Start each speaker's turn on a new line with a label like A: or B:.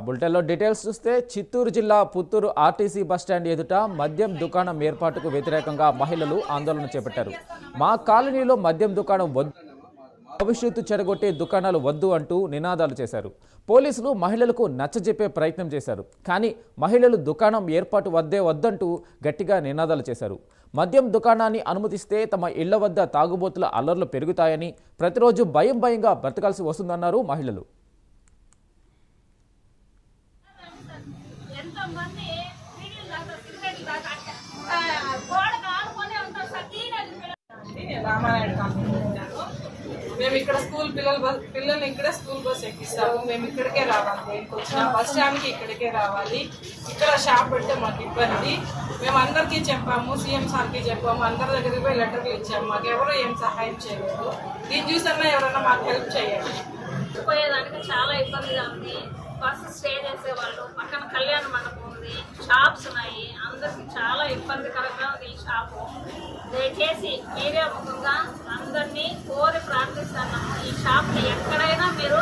A: బులెటిన్లో డీటెయిల్స్ చూస్తే చిత్తూరు జిల్లా పుత్తూరు ఆర్టీసీ బస్టాండ్ ఎదుట మద్యం దుకాణం ఏర్పాటుకు వ్యతిరేకంగా మహిళలు ఆందోళన చేపట్టారు. మా కాలనీలో మద్యం దుకాణం వద్దు, భవిష్యత్తు చెడగొట్టే దుకాణాలు వద్దు అంటూ నినాదాలు చేశారు. పోలీసులు మహిళలకు నచ్చజెప్పే ప్రయత్నం చేశారు. కానీ మహిళలు దుకాణం ఏర్పాటు వద్దంటూ గట్టిగా నినాదాలు చేశారు. మద్యం దుకాణాన్ని అనుమతిస్తే తమ ఇళ్ల వద్ద తాగుబోతుల అల్లర్లు పెరుగుతాయని, ప్రతిరోజు భయంగా బ్రతకాల్సి వస్తుందన్నారు మహిళలు.
B: మేము ఇక్కడ స్కూల్ పిల్లల్ని ఇక్కడే స్కూల్ బస్ ఎక్కిస్తాము. మేము ఇక్కడికే రావాలి, దేనికి వచ్చినా బస్ స్టాండ్కి ఇక్కడికే రావాలి. ఇక్కడ షాప్ పెడితే మాకు ఇబ్బంది. మేము అందరికీ చెప్పాము, సీఎం సార్కి చెప్పాము, అందరి దగ్గరికి పోయి లెటర్లు ఇచ్చాము. మాకు ఎవరో ఏం సహాయం చేయలేదు. దీన్ని చూసన్నా ఎవరైనా మాకు హెల్ప్ చేయాలి.
C: పోయేదానికి చాలా ఇబ్బందిగా ఉంది. బస్సు స్టే చేసేవాళ్ళు, పక్కన కళ్యాణ మండపం ఉంది, షాప్స్ ఉన్నాయి. అందరికి చాలా ఇబ్బందికరంగా ఉంది ఈ షాపు. దయచేసి మీరే ముఖ్యంగా అందరినీ కోరి ప్రార్థిస్తున్నాము, ఈ షాప్ని ఎక్కడైనా మీరు